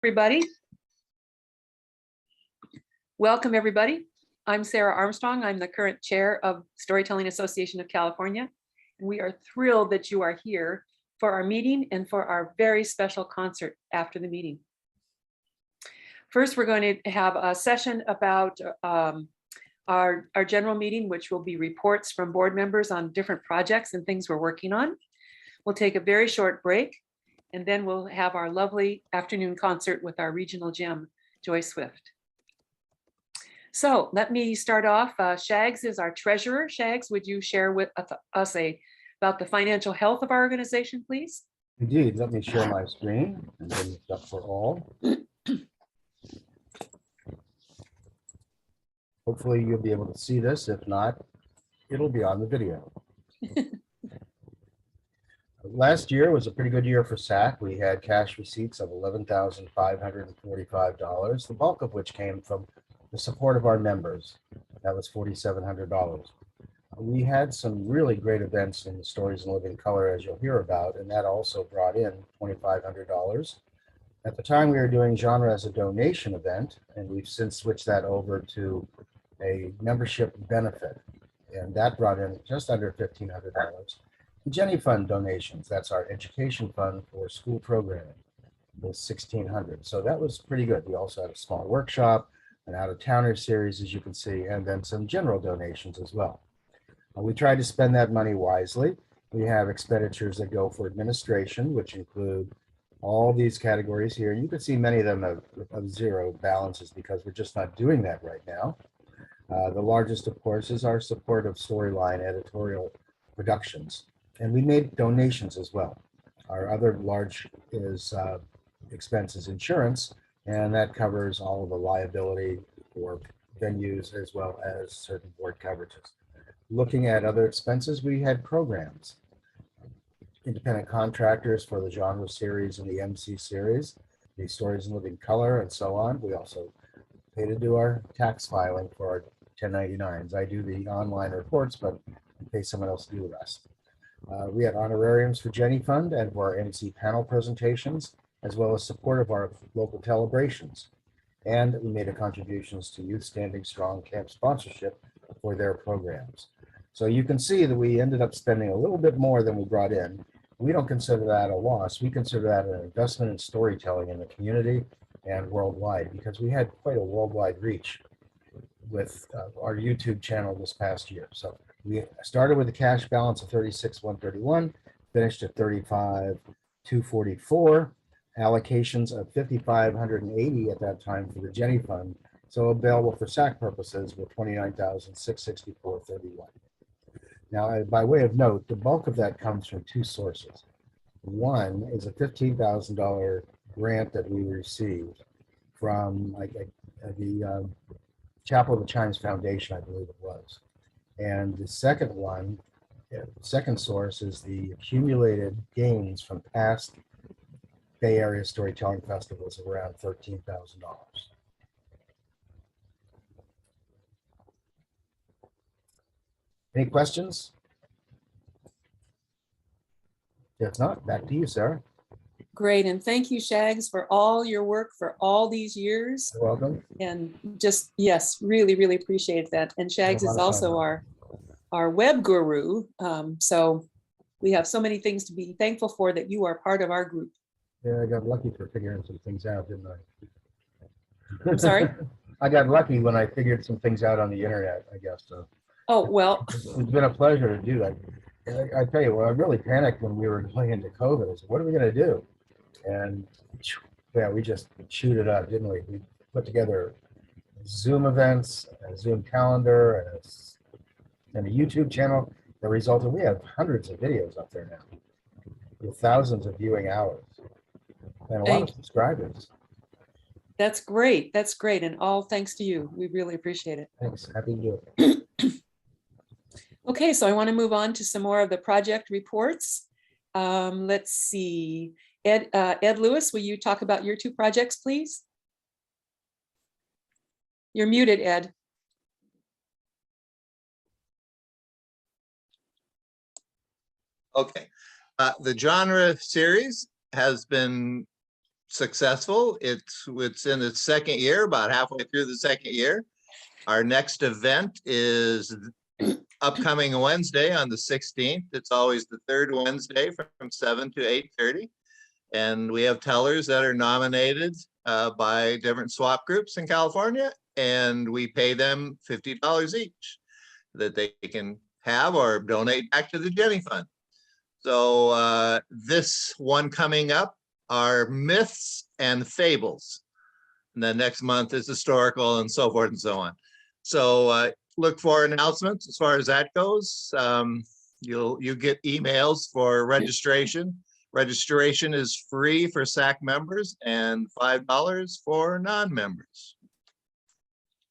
Everybody. Welcome, everybody. I'm Sarah Armstrong. I'm the current chair of Storytelling Association of California. And we are thrilled that you are here for our meeting and for our very special concert after the meeting. First, we're going to have a session about our general meeting, which will be reports from board members on different projects and things we're working on. We'll take a very short break, and then we'll have our lovely afternoon concert with our regional gem, Joy Swift. So let me start off. Shags is our treasurer. Shags, would you share with us about the financial health of our organization, please? Indeed. Let me share my screen and bring this up for all. Hopefully you'll be able to see this. If not, it'll be on the video. Last year was a pretty good year for SAC. We had cash receipts of $11,545, the bulk of which came from the support of our members. That was $4,700. We had some really great events in the Stories in Living Color, as you'll hear about, and that also brought in $2,500. At the time, we were doing genre as a donation event, and we've since switched that over to a membership benefit, and that brought in just under $1,500. The Jenny Fund donations, that's our education fund for school programming, was $1,600. So that was pretty good. We also had a small workshop, an out-of-towner series, as you can see, and then some general donations as well. We tried to spend that money wisely. We have expenditures that go for administration, which include all these categories here. You can see many of them have zero balances because we're just not doing that right now. The largest, of course, is our support of storyline editorial productions. And we made donations as well. Our other large expense is insurance, and that covers all of the liability for venues as well as certain board coverages. Looking at other expenses, we had programs, independent contractors for the genre series and the MC series, the Stories in Living Color, and so on. We also pay to do our tax filing for our 1099s. I do the online reports, but I pay someone else to do the rest. We had honorariums for Jenny Fund and for our MC panel presentations, as well as support of our local celebrations. And we made a contributions to Youth Standing Strong camp sponsorship for their programs. So you can see that we ended up spending a little bit more than we brought in. We don't consider that a loss. We consider that an investment in storytelling in the community and worldwide, because we had quite a worldwide reach with our YouTube channel this past year. So we started with a cash balance of $36,131, finished at $35,244, allocations of $5,580 at that time for the Jenny Fund. So available for SAC purposes were $29,664.31. Now, by way of note, the bulk of that comes from two sources. One is a $15,000 grant that we received from the Chapel of the Chimes Foundation, I believe it was. And the second one, second source, is the accumulated gains from past Bay Area storytelling festivals of around $13,000. Any questions? If not, back to you, Sarah. Great, and thank you, Shags, for all your work for all these years. You're welcome. And just, yes, really, really appreciate that. And Shags is also our web guru. So we have so many things to be thankful for that you are part of our group. Yeah, I got lucky for figuring some things out, didn't I? I'm sorry? I got lucky when I figured some things out on the internet, I guess. So. Oh, well. It's been a pleasure to do that. I tell you, well, I really panicked when we were going into COVID. I said, what are we going to do? And yeah, we just chewed it up, didn't we? We put together Zoom events, a Zoom calendar, and a YouTube channel. The result is we have hundreds of videos up there now with thousands of viewing hours and a lot of subscribers. That's great. That's great. And all thanks to you. We really appreciate it. Thanks. Happy to do it. Okay, so I want to move on to some more of the project reports. Let's see. Ed Lewis, will you talk about your two projects, please? You're muted, Ed. Okay. The genre series has been successful. It's in its second year, about halfway through the second year. Our next event is upcoming Wednesday on the 16th. It's always the third Wednesday from 7 to 8:30. And we have tellers that are nominated by different swap groups in California, and we pay them $50 each that they can have or donate back to the Jenny Fund. So this one coming up are myths and fables. And then next month is historical and so forth and so on. So look for announcements as far as that goes. You get emails for registration. Registration is free for SAC members and $5 for non-members.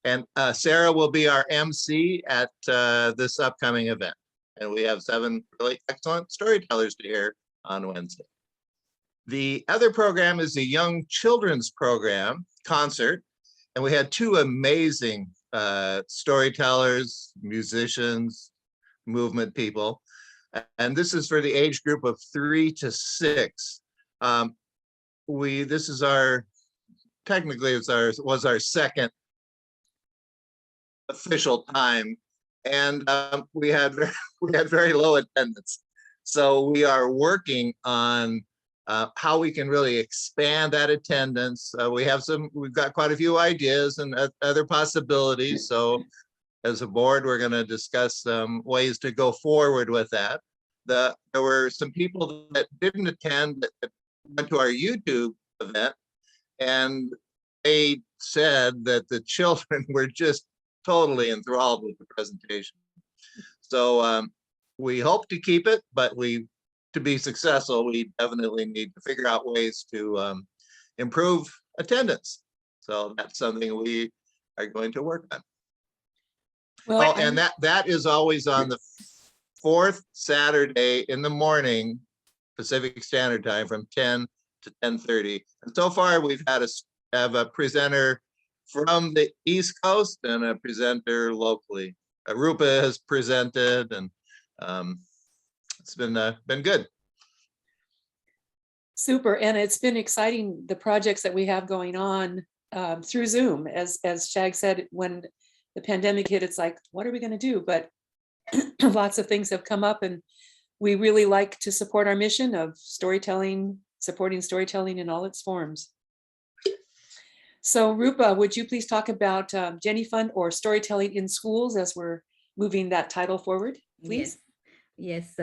And Sarah will be our MC at this upcoming event. And we have 7 really excellent storytellers to hear on Wednesday. The other program is a young children's program concert. And we had 2 amazing storytellers, musicians, movement people. And this is for the age group of 3 to 6. This is our, technically was our second official time, and we had very low attendance. So we are working on how we can really expand that attendance. We've got quite a few ideas and other possibilities. So as a board, we're going to discuss ways to go forward with that. There were some people that didn't attend that went to our YouTube event, and they said that the children were just totally enthralled with the presentation. So we hope to keep it, but to be successful, we definitely need to figure out ways to improve attendance. So that's something we are going to work on. Well, and that is always on the 4th Saturday in the morning, Pacific Standard Time, from 10 to 10:30. And so far, we've had a presenter from the East Coast and a presenter locally. Arupa has presented, and it's been good. Super, and it's been exciting, the projects that we have going on through Zoom. As Shag said, when the pandemic hit, it's like, what are we going to do? But lots of things have come up, and we really like to support our mission of storytelling, supporting storytelling in all its forms. So Rupa, would you please talk about Jenny Fund or storytelling in schools as we're moving that title forward, please? Yes,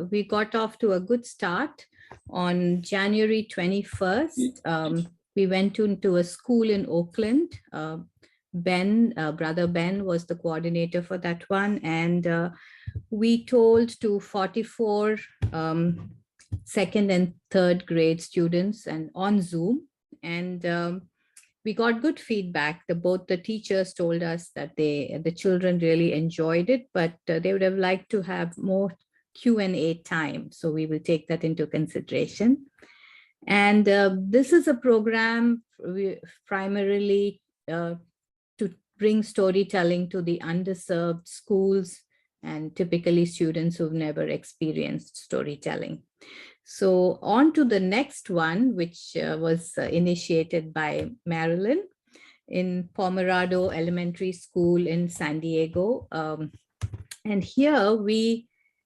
we got off to a good start. On January 21st, we went into a school in Oakland. Brother Ben was the coordinator for that one. And we told to 44 second and third grade students and on Zoom. And we got good feedback. Both the teachers told us that the children really enjoyed it, but they would have liked to have more Q&A time. So we will take that into consideration. And this is a program primarily to bring storytelling to the underserved schools and typically students who've never experienced storytelling. So on to the next one, which was initiated by Marilyn in Pomerado Elementary School in San Diego. And here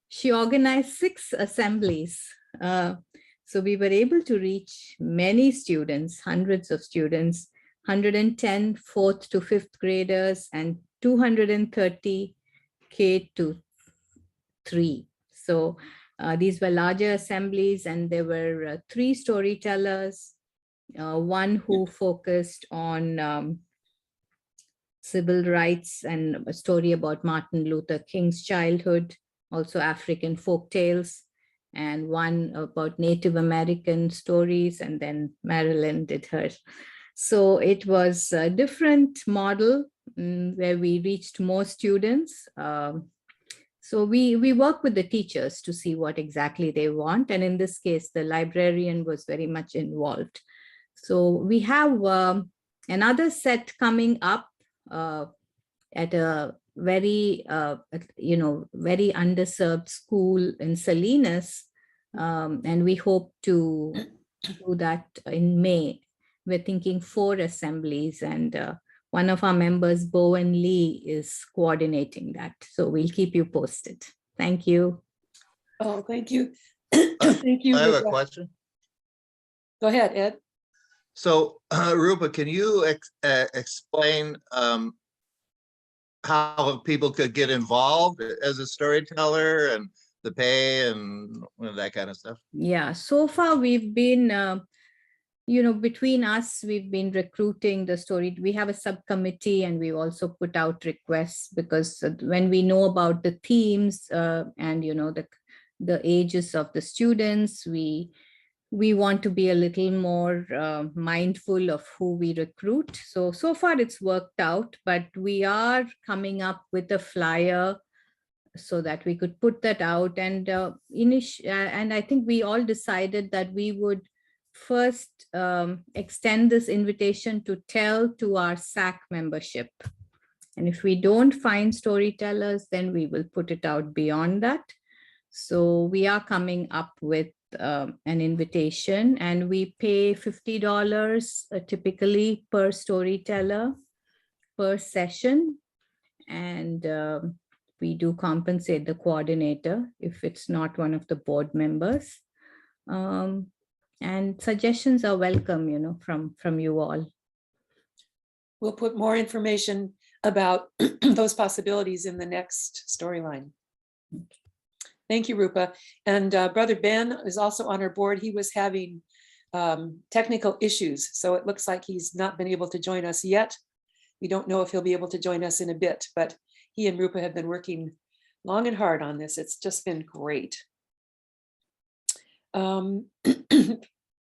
she organized 6 assemblies. So we were able to reach many students, hundreds of students, 110 4th to 5th graders and 230 K to 3. So these were larger assemblies, and there were 3 storytellers, one who focused on civil rights and a story about Martin Luther King's childhood, also African folk tales, and one about Native American stories, and then Marilyn did hers. So it was a different model where we reached more students. So we work with the teachers to see what exactly they want. And in this case, the librarian was very much involved. So we have another set coming up at a very, very underserved school in Salinas. And we hope to do that in May. We're thinking 4 assemblies, and one of our members, Bowen Lee, is coordinating that. So we'll keep you posted. Thank you. Oh, thank you. Thank you. I have a Rupa. question. Go ahead, Ed. So, Rupa, can you explain how people could get involved as a storyteller and the pay and that kind of stuff? Yeah, so far we've been, between us, we've been recruiting the story. We have a subcommittee, and we also put out requests, because when we know about the themes and, the ages of the students, we want to be a little more mindful of who we recruit. So far it's worked out, but we are coming up with a flyer so that we could put that out. And and I think we all decided that we would first extend this invitation to tell to our SAC membership. And if we don't find storytellers, then we will put it out beyond that. So we are coming up with an invitation, and we pay $50 typically per storyteller per session. And we do compensate the coordinator if it's not one of the board members. And suggestions are welcome, from you all. We'll put more information about those possibilities in the next storyline. Thank you, Rupa. And Brother Ben is also on our board. He was having technical issues, so it looks like he's not been able to join us yet. We don't know if he'll be able to join us in a bit, but he and Rupa have been working long and hard on this. It's just been great.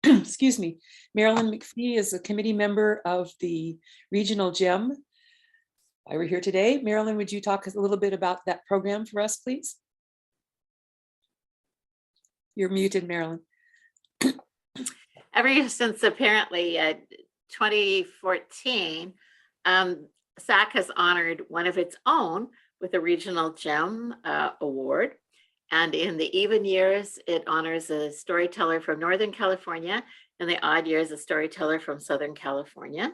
Excuse me. Marilyn McPhee is a committee member of the Regional GEM. Why we're here today. Marilyn, would you talk a little bit about that program for us, please? You're muted, Marilyn. Ever since apparently 2014, SAC has honored one of its own with a Regional GEM award. And in the even years, it honors a storyteller from Northern California, and the odd years, a storyteller from Southern California.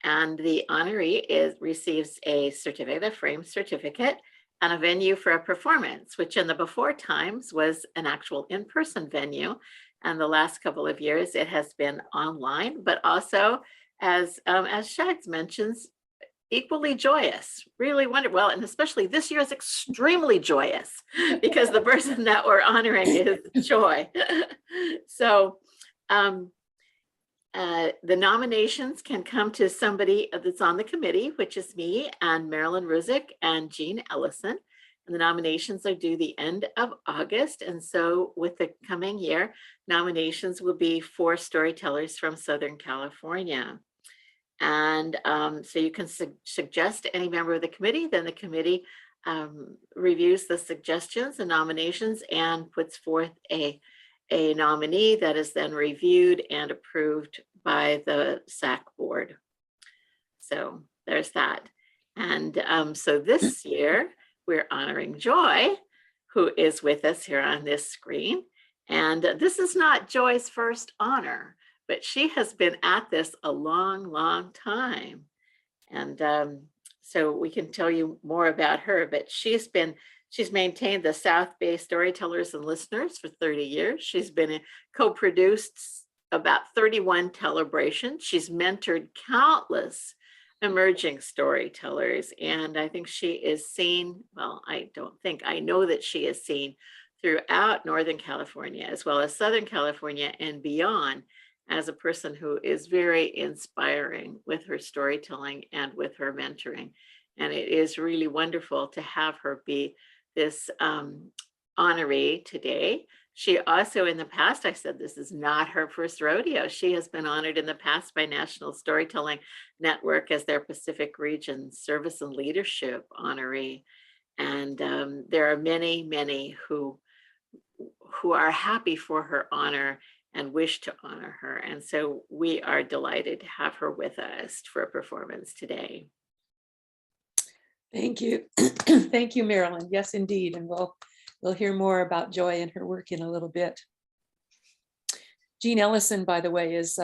And the honoree receives a certificate, a framed certificate, and a venue for a performance, which in the before times was an actual in-person venue. And the last couple of years, it has been online, but also, as Shags mentions, equally joyous, really wonderful. Well, and especially this year is extremely joyous because the person that we're honoring is Joy. So the nominations can come to somebody that's on the committee, which is me and Marilyn Ruzick and Jean Ellison. And the nominations are due the end of August. And so with the coming year, nominations will be for storytellers from Southern California. And so you can suggest any member of the committee, then the committee reviews the suggestions and nominations and puts forth a nominee that is then reviewed and approved by the SAC board. So there's that. And so this year we're honoring Joy, who is with us here on this screen. And this is not Joy's first honor, but she has been at this a long, long time. And so we can tell you more about her, but she's maintained the South Bay Storytellers and Listeners for 30 years. She's been co-produced about 31 telebrations. She's mentored countless emerging storytellers. And I think she is seen, well, I know that she is seen throughout Northern California, as well as Southern California and beyond, as a person who is very inspiring with her storytelling and with her mentoring. And it is really wonderful to have her be this honoree today. She also in the past, I said this is not her first rodeo. She has been honored in the past by National Storytelling Network as their Pacific Region Service and Leadership honoree. And there are many, many who are happy for her honor and wish to honor her. And so we are delighted to have her with us for a performance today. Thank you. Thank you, Marilyn. Yes, indeed. And we'll hear more about Joy and her work in a little bit. Jean Ellison, by the way, is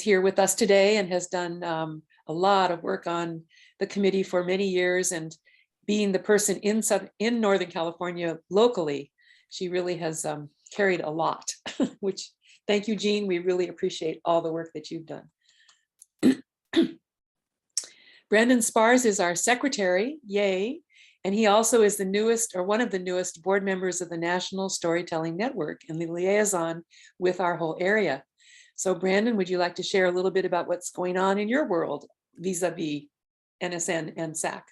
here with us today and has done a lot of work on the committee for many years, and being the person in Northern California locally, she really has carried a lot, which thank you, Jean. We really appreciate all the work that you've done. Brandon Spars is our secretary, yay. And he also is the newest, or one of the newest board members of the National Storytelling Network and the liaison with our whole area. So Brandon, would you like to share a little bit about what's going on in your world vis-a-vis NSN and SAC?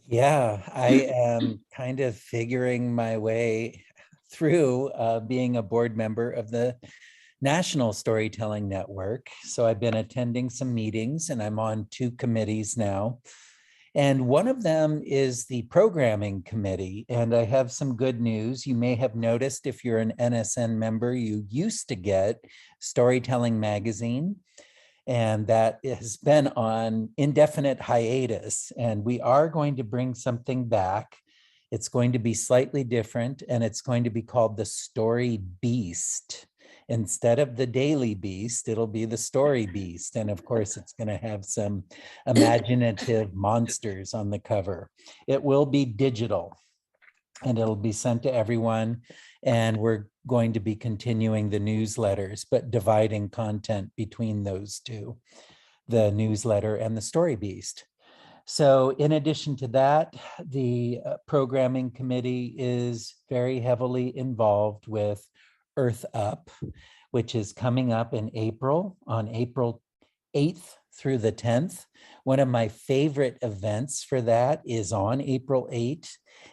Yeah, I am kind of figuring my way through being a board member of the National Storytelling Network. So I've been attending some meetings and I'm on 2 committees now. And one of them is the programming committee. And I have some good news. You may have noticed if you're an NSN member, you used to get Storytelling Magazine. And that has been on indefinite hiatus. And we are going to bring something back. It's going to be slightly different, and it's going to be called the Story Beast. Instead of the Daily Beast, it'll be the Story Beast. And of course, it's going to have some imaginative monsters on the cover. It will be digital, and it'll be sent to everyone. And we're going to be continuing the newsletters, but dividing content between those 2, the newsletter and the Story Beast. So in addition to that, the programming committee is very heavily involved with Earth Up, which is coming up in April, on April 8th through the 10th. One of my favorite events for that is on April 8th,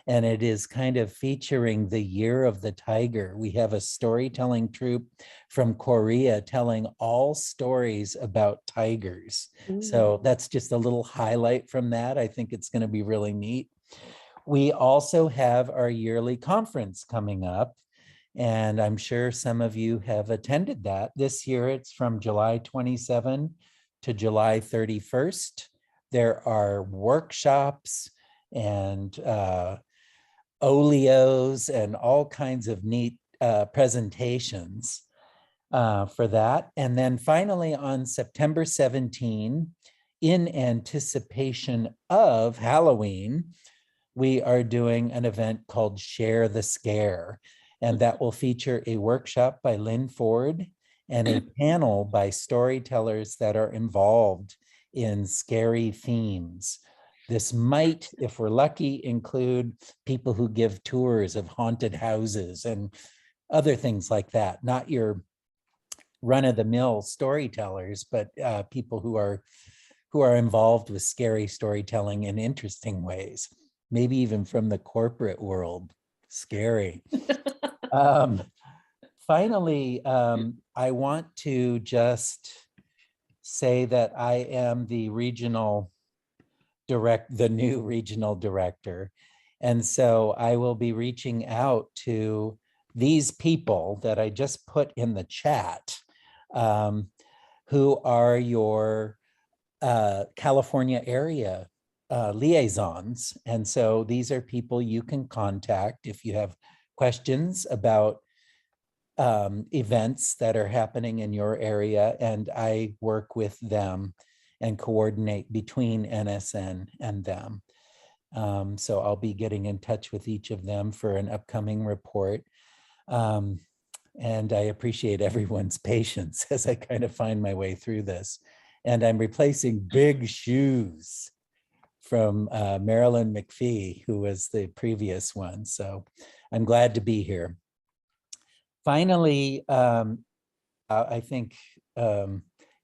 and it is kind of featuring the Year of the Tiger. We have a storytelling troupe from Korea telling all stories about tigers. So that's just a little highlight from that. I think it's going to be really neat. We also have our yearly conference coming up, and I'm sure some of you have attended that. This year it's from July 27 to July 31st. There are workshops and oleos and all kinds of neat presentations for that. And then finally on September 17, in anticipation of Halloween, we are doing an event called Share the Scare. And that will feature a workshop by Lynn Ford and a panel by storytellers that are involved in scary themes. This might, if we're lucky, include people who give tours of haunted houses and other things like that. Not your run-of-the-mill storytellers, but people who are involved with scary storytelling in interesting ways, maybe even from the corporate world. Scary. Finally, I want to just say that I am the new regional director. And so I will be reaching out to these people that I just put in the chat, who are your California area liaisons. And so these are people you can contact if you have questions about events that are happening in your area, and I work with them and coordinate between NSN and them. So I'll be getting in touch with each of them for an upcoming report. And I appreciate everyone's patience as I kind of find my way through this. And I'm replacing big shoes from Marilyn McPhee, who was the previous one. So I'm glad to be here. Finally, I think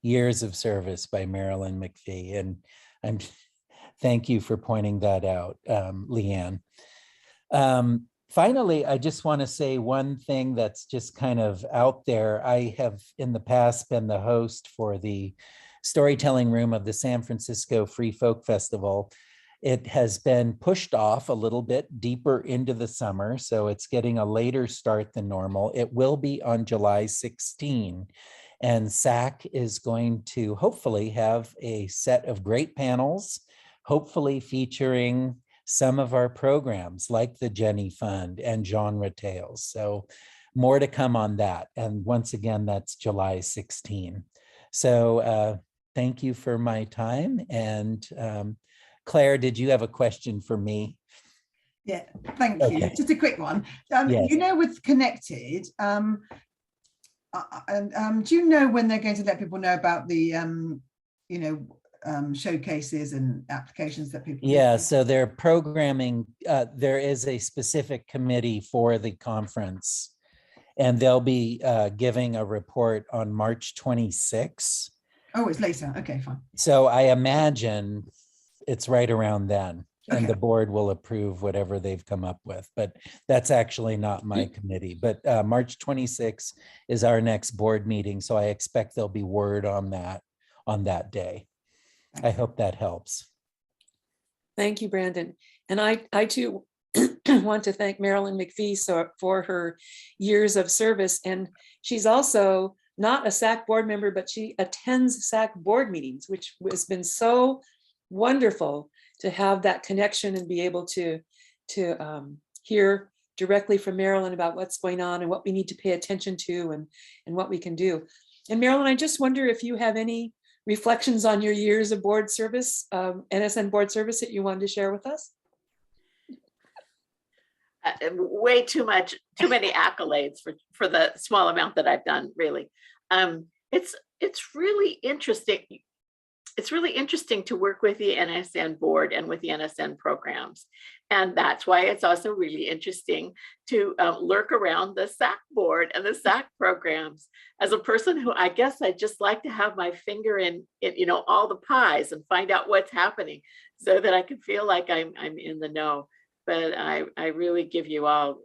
years of service by Marilyn McPhee, and thank you for pointing that out, Leanne. Finally, I just want to say one thing that's just kind of out there. I have in the past been the host for the storytelling room of the San Francisco Free Folk Festival. It has been pushed off a little bit deeper into the summer, so it's getting a later start than normal. It will be on July 16, and SAC is going to hopefully have a set of great panels, hopefully featuring some of our programs like the Jenny Fund and Genre Tales. So more to come on that. And once again, that's July 16. So thank you for my time. And Claire, did you have a question for me? Yeah, thank you. Okay. Just a quick one. Yes. You know, with Connected, do you know when they're going to let people know about the, showcases and applications that people? Yeah, so they're programming, there is a specific committee for the conference, and they'll be giving a report on March 26. Oh, it's later. Okay, fine. So I imagine it's right around then. And Okay. the board will approve whatever they've come up with, but that's actually not my committee. But March 26 is our next board meeting, so I expect there'll be word on that day. I hope that helps. Thank you, Brandon. And I too want to thank Marilyn McPhee for her years of service. And she's also not a SAC board member, but she attends SAC board meetings, which has been so wonderful to have that connection and be able to hear directly from Marilyn about what's going on and what we need to pay attention to and what we can do. And Marilyn, I just wonder if you have any reflections on your years of board service, NSN board service, that you wanted to share with us? Way too many accolades for the small amount that I've done, really. It's really interesting. It's really interesting to work with the NSN board and with the NSN programs. And that's why it's also really interesting to lurk around the SAC board and the SAC programs. As a person who, I guess I just like to have my finger in all the pies and find out what's happening so that I can feel like I'm in the know. But I really give you all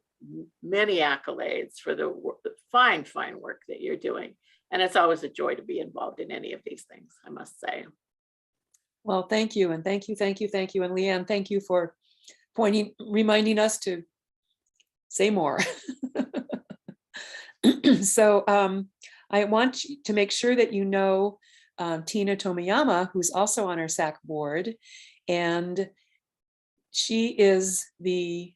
many accolades for the fine work that you're doing. And it's always a joy to be involved in any of these things, I must say. Well, thank you. And thank you. And Leanne, thank you for reminding us to say more. So I want to make sure that you know Tina Tomiyama, who's also on our SAC board. And she is the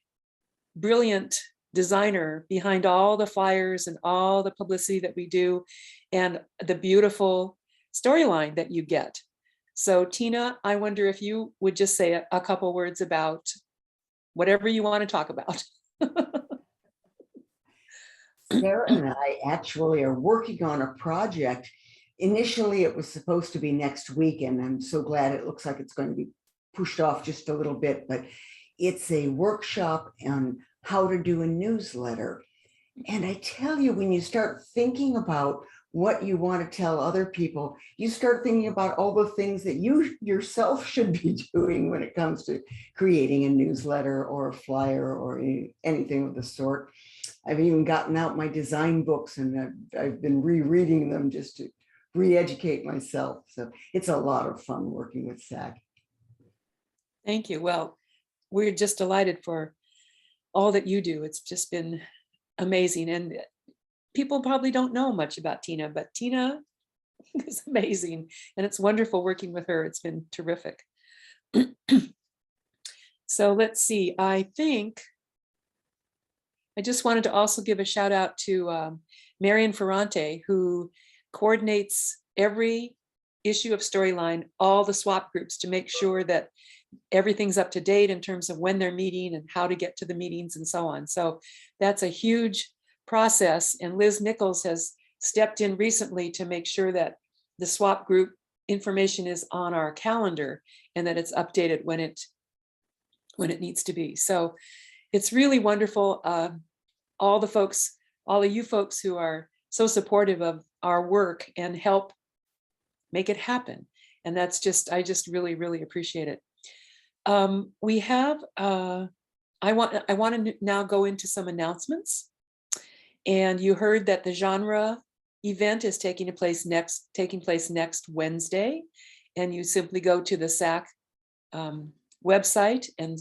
brilliant designer behind all the flyers and all the publicity that we do and the beautiful storyline that you get. So Tina, I wonder if you would just say a couple words about whatever you want to talk about. Sarah and I actually are working on a project. Initially, it was supposed to be next week, and I'm so glad it looks like it's going to be pushed off just a little bit, but it's a workshop on how to do a newsletter. And I tell you, when you start thinking about what you want to tell other people, you start thinking about all the things that you yourself should be doing when it comes to creating a newsletter or a flyer or anything of the sort. I've even gotten out my design books and I've been rereading them just to re-educate myself. So it's a lot of fun working with SAC. Thank you. Well, we're just delighted for all that you do. It's just been amazing. And people probably don't know much about Tina, but Tina is amazing. And it's wonderful working with her. It's been terrific. So let's see. I think I just wanted to also give a shout out to Marian Ferrante, who coordinates every issue of Storyline, all the swap groups, to make sure that everything's up to date in terms of when they're meeting and how to get to the meetings and so on. So that's a huge process. And Liz Nichols has stepped in recently to make sure that the swap group information is on our calendar and that it's updated when it needs to be. So it's really wonderful. All of you folks who are so supportive of our work and help make it happen. And that's just, I just really, really appreciate it. We have, I want to now go into some announcements. And you heard that the genre event is taking place next Wednesday. And you simply go to the SAC website and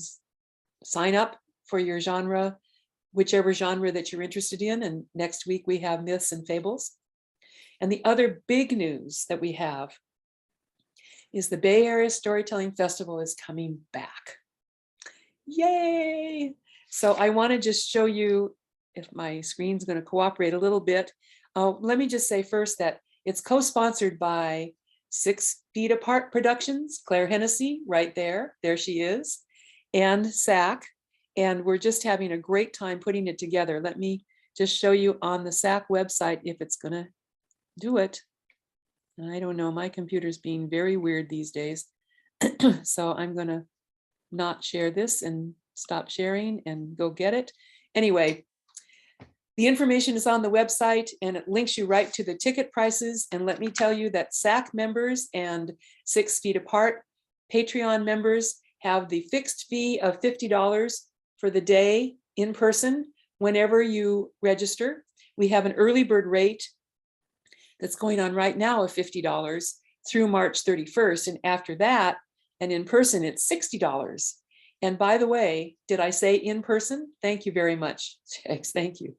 sign up for your genre, whichever genre that you're interested in. And next week we have Myths and Fables. And the other big news that we have is the Bay Area Storytelling Festival is coming back. Yay! So I want to just show you if my screen's going to cooperate a little bit. Let me just say first that it's co-sponsored by 6 Feet Apart Productions, Claire Hennessy, right there. There she is, and SAC. And we're just having a great time putting it together. Let me just show you on the SAC website if it's going to do it. I don't know, my computer's being very weird these days. So I'm going to not share this and stop sharing and go get it. Anyway, the information is on the website and it links you right to the ticket prices. And let me tell you that SAC members and 6 Feet Apart Patreon members have the fixed fee of $50 for the day in person whenever you register. We have an early bird rate that's going on right now of $50 through March 31st. And after that, and in person, it's $60. And by the way, did I say in person? Thank you very much, Shags, thank you.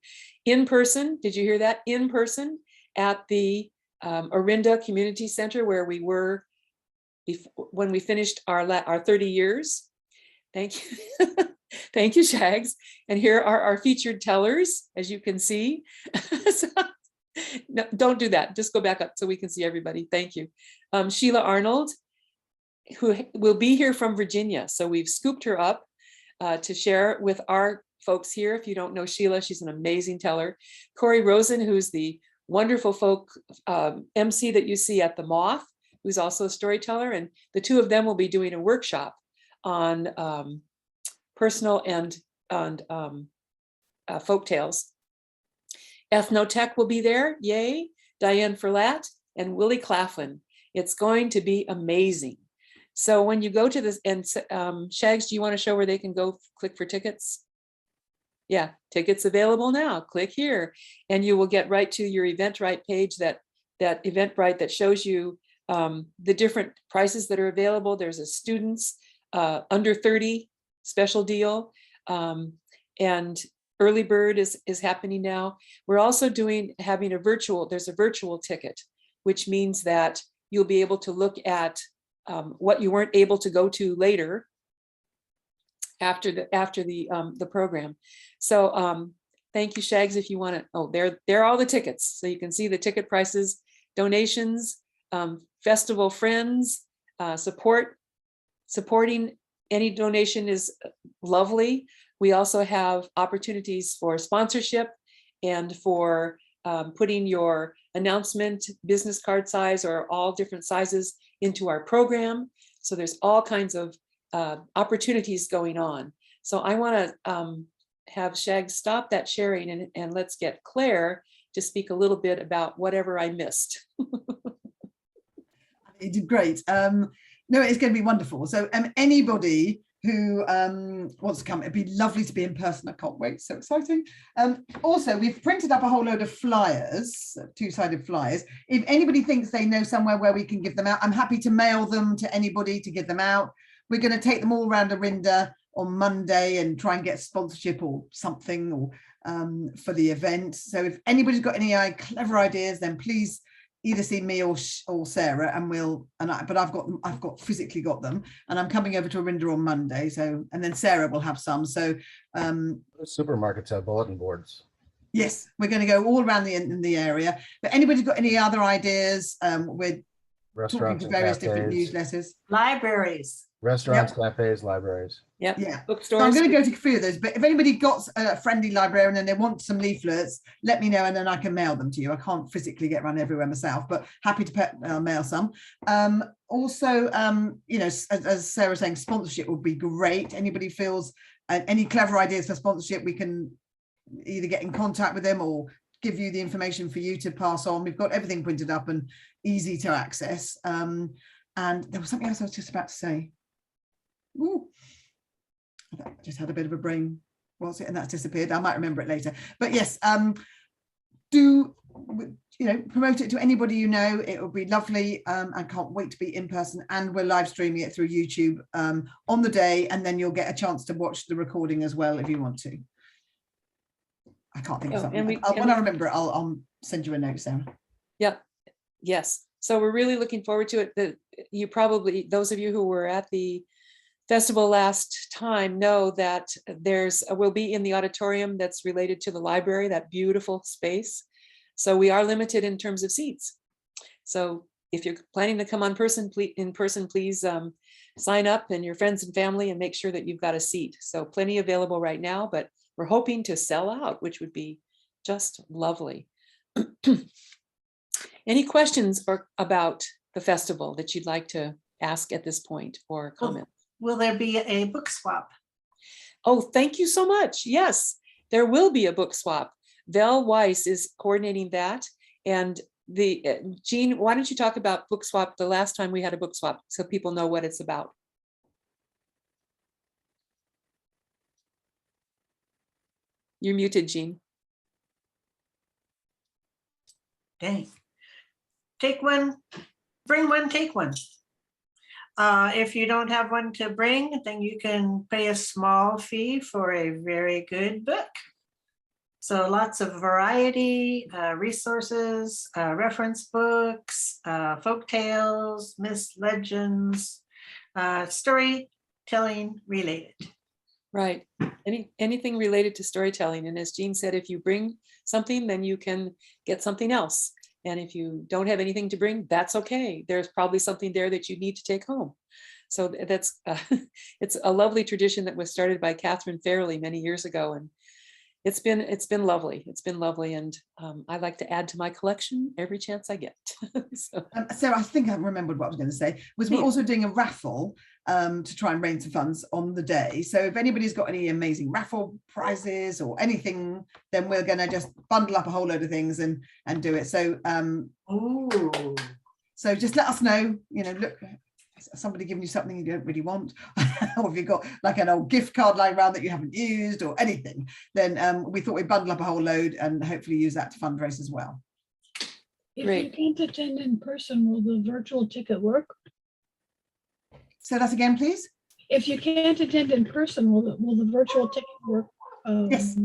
In person, did you hear that? In person at the Orinda Community Center where we were when we finished our 30 years. Thank you. Thank you, Shags. And here are our featured tellers, as you can see. So, no, don't do that. Just go back up so we can see everybody. Thank you. Sheila Arnold, who will be here from Virginia. So we've scooped her up to share with our folks here. If you don't know Sheila, she's an amazing teller. Corey Rosen, who's the wonderful folk MC that you see at the Moth, who's also a storyteller. And the two of them will be doing a workshop on personal and folk tales. Ethnotech will be there, yay. Diane Ferlat and Willie Claflin. It's going to be amazing. So when you go to this, and Shags, do you want to show where they can go click for tickets? Yeah, tickets available now. Click here and you will get right to your Eventbrite page, that Eventbrite that shows you the different prices that are available. There's a students under 30 special deal, and early bird is happening now. We're also having a virtual, there's a virtual ticket, which means that you'll be able to look at what you weren't able to go to later after the program. So thank you, Shags, if you want to, oh, there are all the tickets. So you can see the ticket prices, donations, festival friends, supporting any donation is lovely. We also have opportunities for sponsorship and for putting your announcement, business card size or all different sizes into our program. So there's all kinds of opportunities going on. So I want to have Shag stop that sharing and let's get Claire to speak a little bit about whatever I missed. You did great. No, it's going to be wonderful. So anybody who wants to come, it'd be lovely to be in person. I can't wait, so exciting. Also, we've printed up a whole load of flyers, two-sided flyers. If anybody thinks they know somewhere where we can give them out, I'm happy to mail them to anybody to give them out. We're going to take them all around Orinda on Monday and try and get sponsorship or something or for the event. So if anybody's got any clever ideas, then please either see me or Sarah, and I've got physically got them, and I'm coming over to Orinda on Monday. So, and then Sarah will have some. So supermarkets have bulletin boards. Yes, we're going to go all around in the area. But anybody's got any other ideas? We're talking to various different newsletters. Libraries. Restaurants, cafes, libraries. Yep. Yeah. Bookstores. So I'm going to go to a few of those, but if anybody got a friendly librarian and they want some leaflets, let me know and then I can mail them to you. I can't physically get around everywhere myself, but happy to mail some. Also, you know, as Sarah was saying, sponsorship would be great. Anybody feels any clever ideas for sponsorship, we can either get in contact with them or give you the information for you to pass on. We've got everything printed up and easy to access. And there was something else I was just about to say. Ooh. I just had a bit of a brain, was it? And that's disappeared. I might remember it later. But yes, do, you know, promote it to anybody you know. It will be lovely. I can't wait to be in person, and we're live streaming it through YouTube on the day, and then you'll get a chance to watch the recording as well if you want to. I can't think of something. When I remember it, I'll send you a note, Sarah. Yeah. Yes. So we're really looking forward to it. You probably, those of you who were at the festival last time know that we'll be in the auditorium that's related to the library, that beautiful space. So we are limited in terms of seats. So if you're planning to come in person, please sign up and your friends and family and make sure that you've got a seat. So plenty available right now, but we're hoping to sell out, which would be just lovely. Any questions about the festival that you'd like to ask at this point or comment? Will there be a book swap? Oh, thank you so much. Yes, there will be a book swap. Vel Weiss is coordinating that. And Jean, why don't you talk about book swap the last time we had a book swap so people know what it's about? You're muted, Jean. Dang. Take one, bring one, take one. If you don't have one to bring, then you can pay a small fee for a very good book. So lots of variety, resources, reference books, folk tales, myths, legends, storytelling related. Right. Anything related to storytelling. And as Jean said, if you bring something, then you can get something else. And if you don't have anything to bring, that's okay. There's probably something there that you need to take home. So that's it's a lovely tradition that was started by Catherine Fairley many years ago, and it's been lovely. It's been lovely, and I like to add to my collection every chance I get. So. Sarah, I think I remembered what I was going to say. We're also doing a raffle to try and raise some funds on the day. So if anybody's got any amazing raffle prizes or anything, then we're going to just bundle up a whole load of things and do it. So so just let us know. You know, look. Somebody giving you something you don't really want, or if you've got like an old gift card lying around that you haven't used or anything, then we thought we'd bundle up a whole load and hopefully use that to fundraise as well. If Great. you can't attend in person, will the virtual ticket work? Say that again, please. If you can't attend in person, will the virtual ticket work? Yes.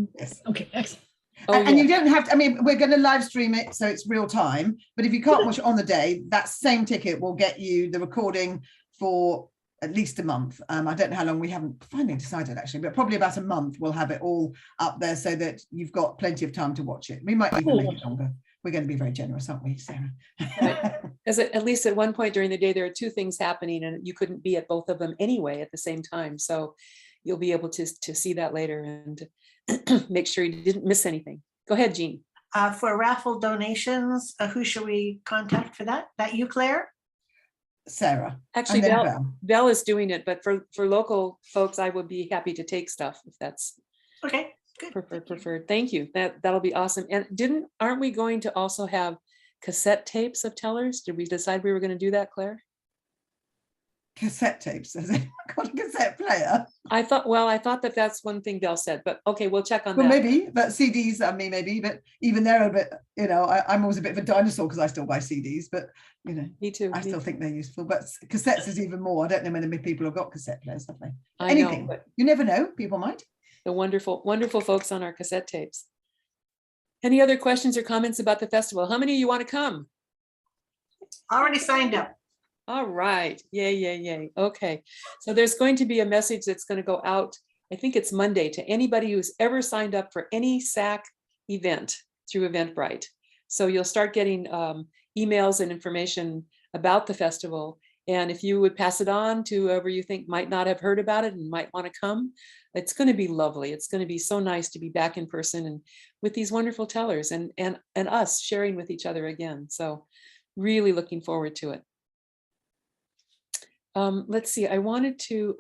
Okay, excellent. Oh, and yeah. you don't have to, I mean, we're going to live stream it, so it's real time. But if you can't watch it on the day, that same ticket will get you the recording for at least a month. I don't know how long, we haven't finally decided actually, but probably about a month we'll have it all up there so that you've got plenty of time to watch it. We might even make it longer. We're going to be very generous, aren't we, Sarah? Right. As at least at one point during the day, there are two things happening and you couldn't be at both of them anyway at the same time. So you'll be able to see that later and make sure you didn't miss anything. Go ahead, Jean. For raffle donations, who should we contact for that? That you, Claire? Sarah. Actually, And then Vel is doing it, but for local folks, I would be happy to take stuff if that's Okay, good. preferred. Thank you. That'll be awesome. And aren't we going to also have cassette tapes of tellers? Did we decide we were going to do that, Claire? Cassette tapes. Has anyone got a cassette player? I thought that that's one thing Vel said, but okay, we'll check on Well, that. maybe, but CDs, I mean, maybe, but even they're a bit, you know, I'm always a bit of a dinosaur because I still buy CDs, but, you know, Me too. I still think they're useful. But cassettes is even more. I don't know many people have got cassette players, have they? I know, Anything. but You never know. People might. the wonderful folks on our cassette tapes. Any other questions or comments about the festival? How many of you want to come? Already signed up. All right. Yay. Okay. So there's going to be a message that's going to go out, I think it's Monday, to anybody who's ever signed up for any SAC event through Eventbrite. So you'll start getting emails and information about the festival. And if you would pass it on to whoever you think might not have heard about it and might want to come, it's going to be lovely. It's going to be so nice to be back in person and with these wonderful tellers and us sharing with each other again. So really looking forward to it. Let's see, I wanted to,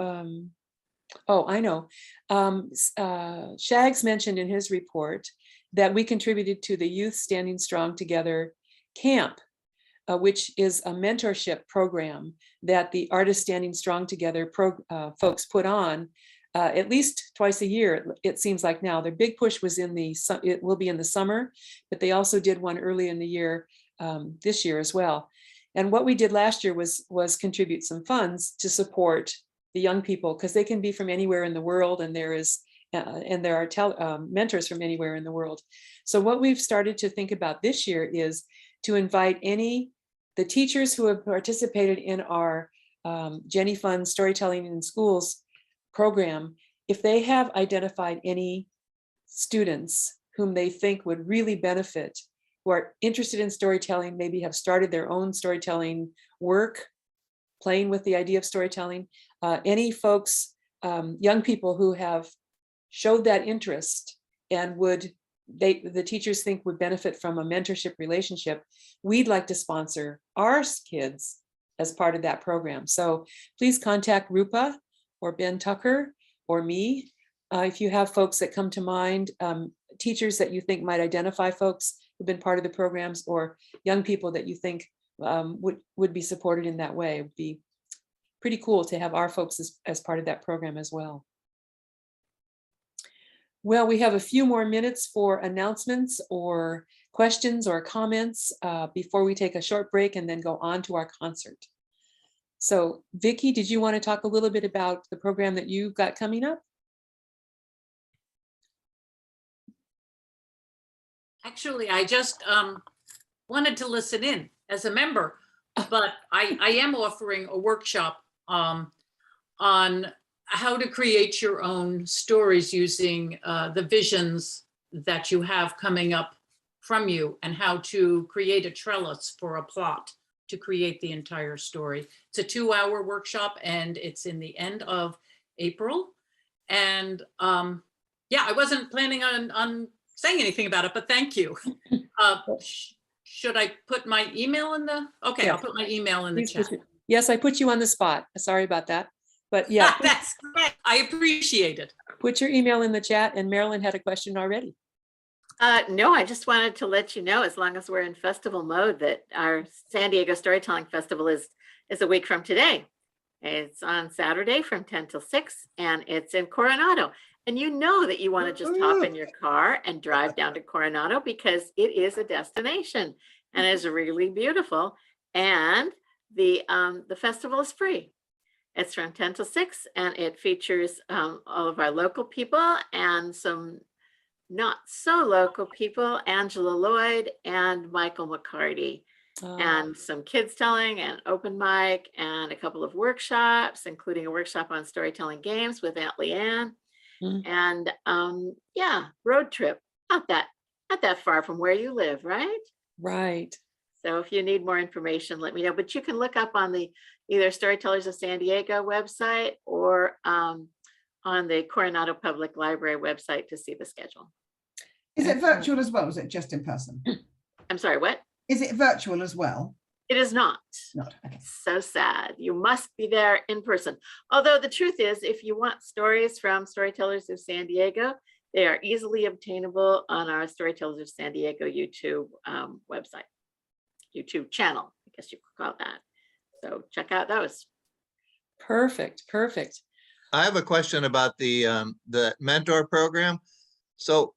I know. Shags mentioned in his report that we contributed to the Youth Standing Strong Together camp, which is a mentorship program that the Artists Standing Strong Together folks put on at least twice a year. It seems like now. Their big push was it will be in the summer, but they also did one early in the year this year as well. And what we did last year was contribute some funds to support the young people, because they can be from anywhere in the world, and there are mentors from anywhere in the world. So what we've started to think about this year is to invite the teachers who have participated in our Jenny Fund Storytelling in Schools program, if they have identified any students whom they think would really benefit, who are interested in storytelling, maybe have started their own storytelling work, playing with the idea of storytelling, any folks, young people who have showed that interest and the teachers think would benefit from a mentorship relationship, we'd like to sponsor our kids as part of that program. So please contact Rupa or Ben Tucker or me. If you have folks that come to mind, teachers that you think might identify folks who've been part of the programs, or young people that you think would be supported in that way. It would be pretty cool to have our folks as part of that program as well. Well, we have a few more minutes for announcements or questions or comments before we take a short break and then go on to our concert. So Vicki, did you want to talk a little bit about the program that you've got coming up? Actually, I just wanted to listen in as a member, but I am offering a workshop on how to create your own stories using the visions that you have coming up from you, and how to create a trellis for a plot to create the entire story. It's a 2-hour workshop and it's in the end of April. And yeah, I wasn't planning on saying anything about it, but thank you. Should I put my email in the, okay, Yeah. I'll put my email in the chat. Yes, I put you on the spot. Sorry about that. But yeah, That's great. I appreciate it. put your email in the chat, and Marilyn had a question already. No, I just wanted to let you know, as long as we're in festival mode, that our San Diego Storytelling Festival is a week from today. It's on Saturday from 10 till 6, and it's in Coronado. And you know that you want to just hop in your car and drive down to Coronado, because it is a destination and is really beautiful. And the festival is free. It's from 10 till 6, and it features all of our local people and some not so local people, Angela Lloyd and Michael McCarty, and some kids telling and open mic and a couple of workshops, including a workshop on storytelling games with Aunt Leanne. And yeah, road trip, not that far from where you live, right? Right. So if you need more information, let me know. But you can look up on the either Storytellers of San Diego website or on the Coronado Public Library website to see the schedule. Is it virtual as well? Or is it just in person? I'm sorry, what? Is it virtual as well? It is not. Not, okay. So sad. You must be there in person. Although the truth is, if you want stories from Storytellers of San Diego, they are easily obtainable on our Storytellers of San Diego YouTube website, YouTube channel, I guess you could call that. So check out those. Perfect. Perfect. I have a question about the mentor program. So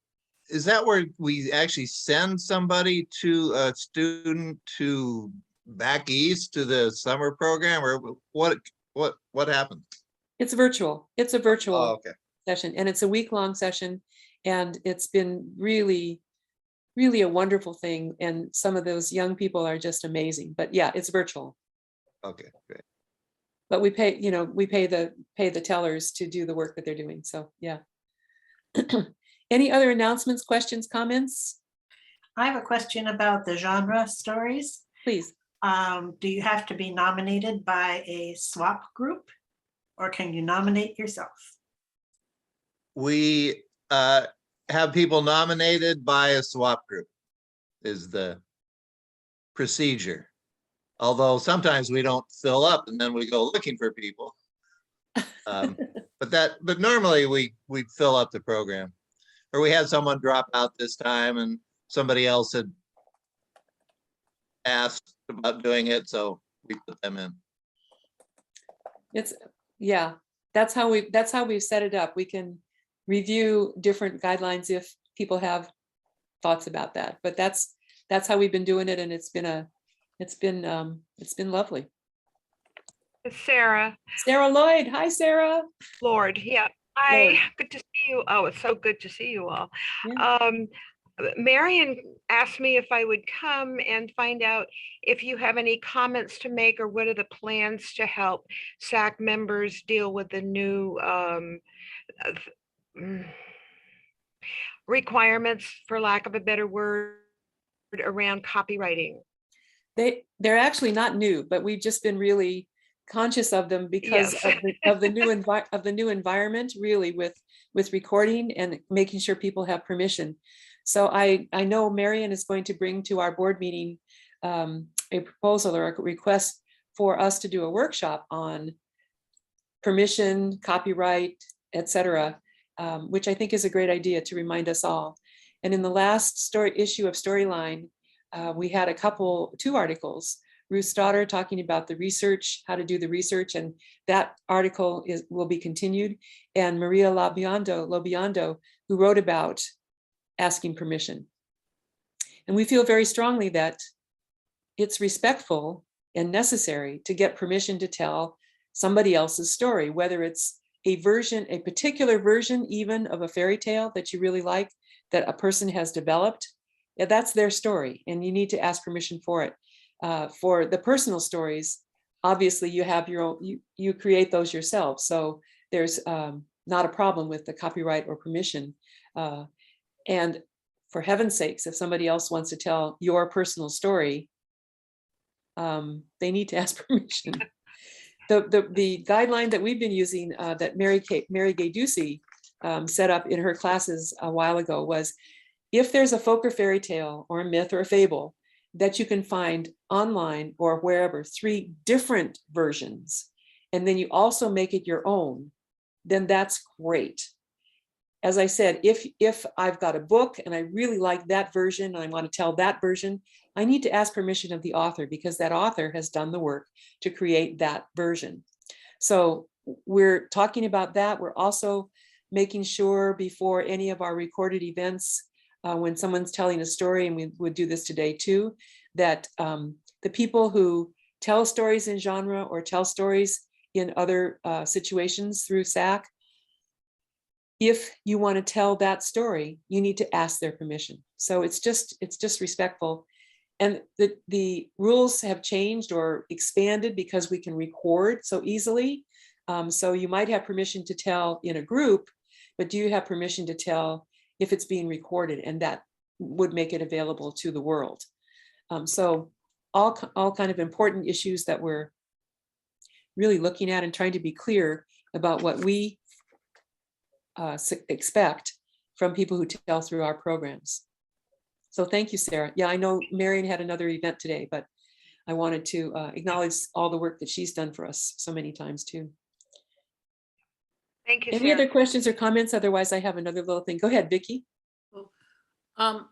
is that where we actually send somebody to a student to back east to the summer program, or what happens? It's virtual. It's a virtual okay. session, and it's a week-long session, and it's been really, really a wonderful thing. And some of those young people are just amazing. But yeah, it's virtual. Okay, great. But we pay, we pay the tellers to do the work that they're doing. So yeah. Any other announcements, questions, comments? I have a question about the genre stories. Please. Do you have to be nominated by a swap group, or can you nominate yourself? We have people nominated by a swap group is the procedure. Although sometimes we don't fill up and then we go looking for people. But normally we fill up the program. Or we had someone drop out this time and somebody else had asked about doing it, so we put them in. Yeah, that's how we've set it up. We can review different guidelines if people have thoughts about that, but that's how we've been doing it, and it's been lovely. Sarah. Sarah Lloyd. Hi, Sarah. Lord, yeah. Lord. Good to see you. Oh, it's so good to see you all. Yeah. Marion asked me if I would come and find out if you have any comments to make, or what are the plans to help SAC members deal with the new requirements, for lack of a better word, around copywriting. They're actually not new, but we've just been really conscious of them because Yes. of the new environment, really, with recording and making sure people have permission. So I know Marion is going to bring to our board meeting a proposal or a request for us to do a workshop on permission, copyright, etc., which I think is a great idea to remind us all. And in the last issue of Storyline, we had two articles. Ruth Stoddard talking about the research, how to do the research, and that article will be continued. And Maria Lobiondo, who wrote about asking permission. And we feel very strongly that it's respectful and necessary to get permission to tell somebody else's story, whether it's a particular version even of a fairy tale that you really like, that a person has developed. Yeah, that's their story, and you need to ask permission for it. For the personal stories, obviously you have your own, you create those yourself. So there's not a problem with the copyright or permission. And for heaven's sakes, if somebody else wants to tell your personal story, they need to ask permission. The guideline that we've been using that Mary Gay Ducey set up in her classes a while ago was, if there's a folk or fairy tale or a myth or a fable that you can find online or wherever, 3 different versions, and then you also make it your own, then that's great. As I said, if I've got a book and I really like that version and I want to tell that version, I need to ask permission of the author, because that author has done the work to create that version. So we're talking about that. We're also making sure before any of our recorded events, when someone's telling a story, and we would do this today too, that the people who tell stories in genre or tell stories in other situations through SAC, if you want to tell that story, you need to ask their permission. So it's just respectful. And the rules have changed or expanded because we can record so easily. So you might have permission to tell in a group, but do you have permission to tell if it's being recorded? And that would make it available to the world. So all kind of important issues that we're really looking at and trying to be clear about what we expect from people who tell through our programs. So thank you, Sarah. Yeah, I know Marion had another event today, but I wanted to acknowledge all the work that she's done for us so many times too. Thank you, Any Sarah. other questions or comments? Otherwise, I have another little thing. Go ahead, Vicki.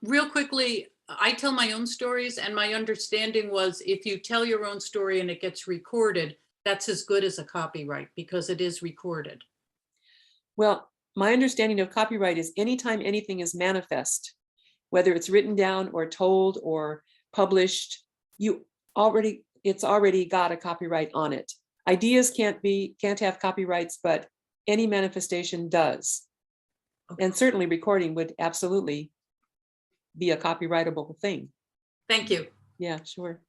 Real quickly, I tell my own stories, and my understanding was if you tell your own story and it gets recorded, that's as good as a copyright because it is recorded. Well, My understanding of copyright is anytime anything is manifest, whether it's written down or told or published, it's already got a copyright on it. Ideas can't have copyrights, but any manifestation does. And certainly recording would absolutely be a copyrightable thing. Thank you. Yeah, sure.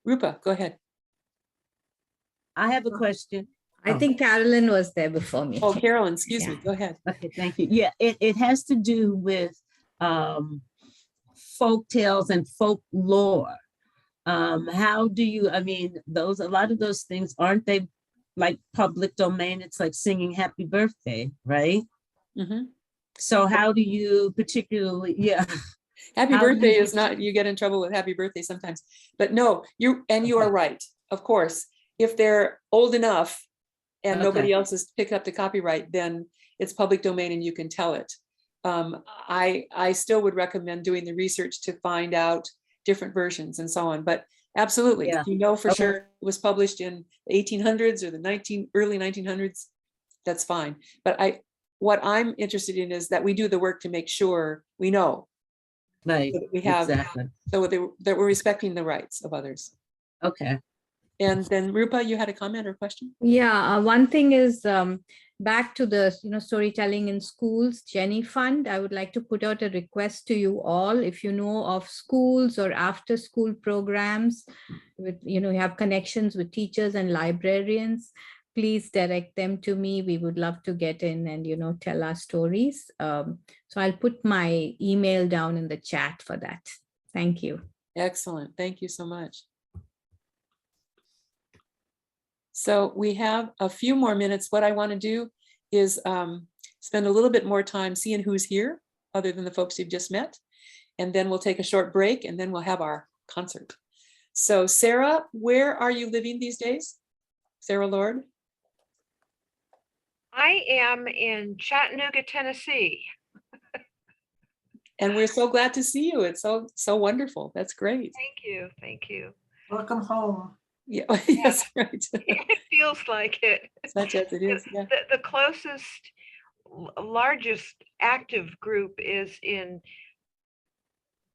Rupa, go ahead. I have a question. I think Carolyn was there before me. Oh, Carolyn, excuse me. Yeah. Go ahead. Okay, thank you. Yeah, it has to do with folk tales and folklore. How do you, I mean, a lot of those things, aren't they like public domain? It's like singing happy birthday, right? Mm-hmm. So how do you particularly, yeah. Happy How do birthday you- is not, you get in trouble with happy birthday sometimes, but no, you are right. Of course, if they're old enough and nobody else has picked up the copyright, then it's public domain and you can tell it. I still would recommend doing the research to find out different versions and so on, but absolutely, Yeah. if you know for sure it was published in the 1800s or the early 1900s, that's fine. But what I'm interested in is that we do the work to make sure we know. Right, So that we have, exactly. so that we're respecting the rights of others. Okay, And then Rupa, you had a comment or question? Yeah, one thing is back to the storytelling in schools, Jenny Fund. I would like to put out a request to you all. If you know of schools or after school programs with you have connections with teachers and librarians, please direct them to me. We would love to get in and tell our stories. So I'll put my email down in the chat for that. Thank you. Excellent. Thank you so much. So we have a few more minutes. What I want to do is spend a little bit more time seeing who's here, other than the folks you've just met. And then we'll take a short break and then we'll have our concert. So Sarah, where are you living these days? Sarah Lord? I am in Chattanooga, Tennessee. And we're so glad to see you. It's so wonderful. That's great. Thank you. Thank you. Welcome home. Yeah, yes, right. It feels like it. Such as it is, yeah. The closest, largest active group is in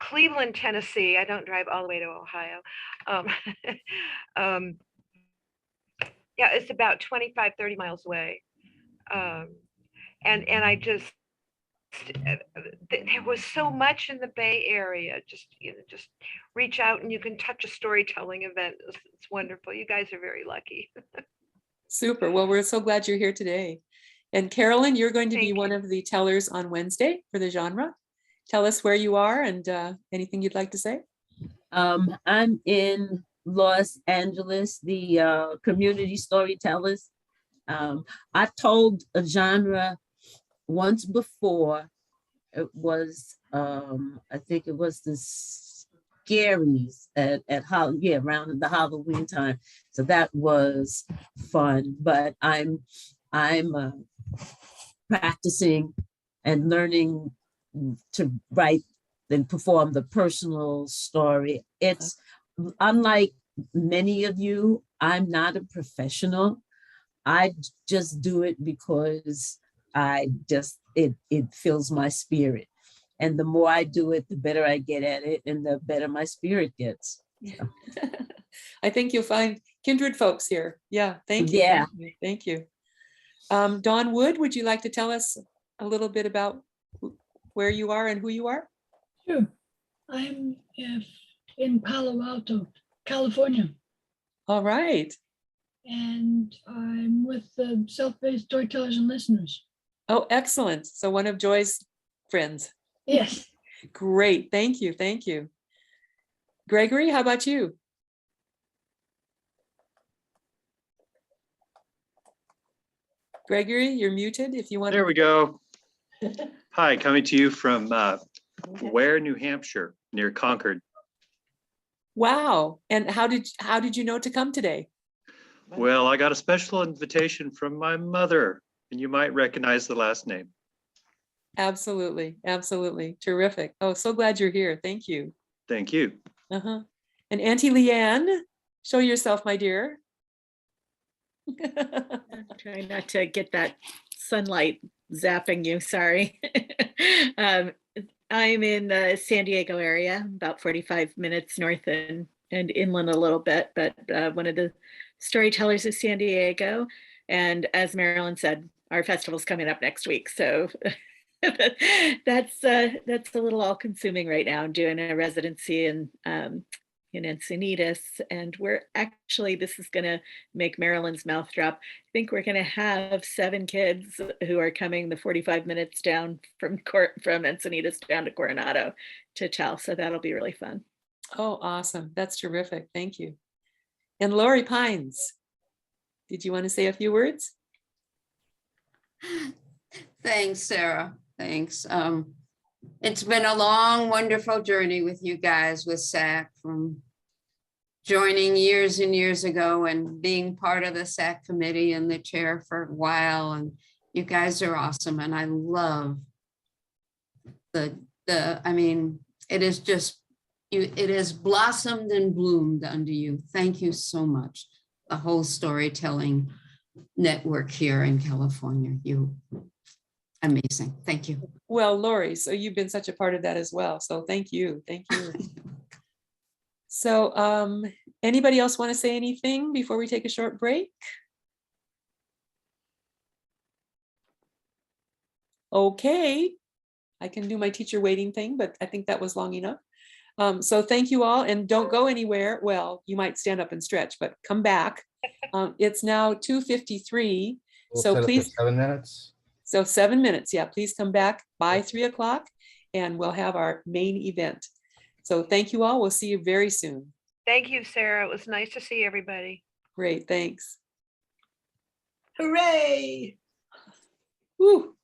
Cleveland, Tennessee. I don't drive all the way to Ohio. Yeah, it's about 25, 30 miles away. And I just, there was so much in the Bay Area. Just reach out and you can touch a storytelling event. It's wonderful. You guys are very lucky. Super. Well, we're so glad you're here today. And Carolyn, you're going to be Thank one of the tellers on Wednesday for the genre. Tell us where you are and anything you'd like to say. I'm in Los Angeles, the community storytellers. I've told a genre once before. It was I think it was the Scaries at around the Halloween time. So that was fun. But I'm practicing and learning to write and perform the personal story. It's unlike many of you, I'm not a professional. I just do it because it fills my spirit. And the more I do it, the better I get at it and the better my spirit gets. So. I think you'll find kindred folks here. Yeah, thank you. Yeah. Thank you. Dawn Wood, would you like to tell us a little bit about where you are and who you are? Sure. I'm in Palo Alto, California, All right. and I'm with the Self-Paced Storytellers and Listeners. Oh, excellent. So one of Joy's friends. Yes. Great. Thank you. Thank you. Gregory, how about you? Gregory, you're muted if you want. There we go. Hi, coming to you from Ware, New Hampshire, near Concord. Wow. And how did you know to come today? Well, I got a special invitation from my mother, and you might recognize the last name. Absolutely. Absolutely. Terrific. Oh, so glad you're here. Thank you. Thank you. Uh-huh. And Auntie Leanne, show yourself, my dear. I'm trying not to get that sunlight zapping you, sorry. I'm in the San Diego area, about 45 minutes north and inland a little bit, but one of the storytellers of San Diego. And as Marilyn said, our festival's coming up next week. So that's a little all consuming right now. I'm doing a residency in Encinitas, and we're actually, this is going to make Marilyn's mouth drop. I think we're going to have 7 kids who are coming the 45 minutes down from Encinitas down to Coronado to tell. So that'll be really fun. Oh, awesome. That's terrific. Thank you. And Lori Pines, did you want to say a few words? Thanks, Sarah. Thanks. It's been a long, wonderful journey with you guys with SAC, from joining years and years ago and being part of the SAC committee and the chair for a while. And you guys are awesome. And I love I mean, it is just, it has blossomed and bloomed under you. Thank you so much. The whole storytelling network here in California. Amazing. Thank you. Well, Lori, so you've been such a part of that as well. So thank you. Thank you. So Anybody else want to say anything before we take a short break? Okay, I can do my teacher waiting thing, but I think that was long enough. So thank you all, and don't go anywhere. Well, you might stand up and stretch, but come back. It's now 2:53. We'll So set up for please, 7 minutes. so 7 minutes. Yeah, please come back by 3 o'clock and we'll have our main event. So thank you all. We'll see you very soon. Thank you, Sarah. It was nice to see everybody. Great, thanks. Hooray! Woo.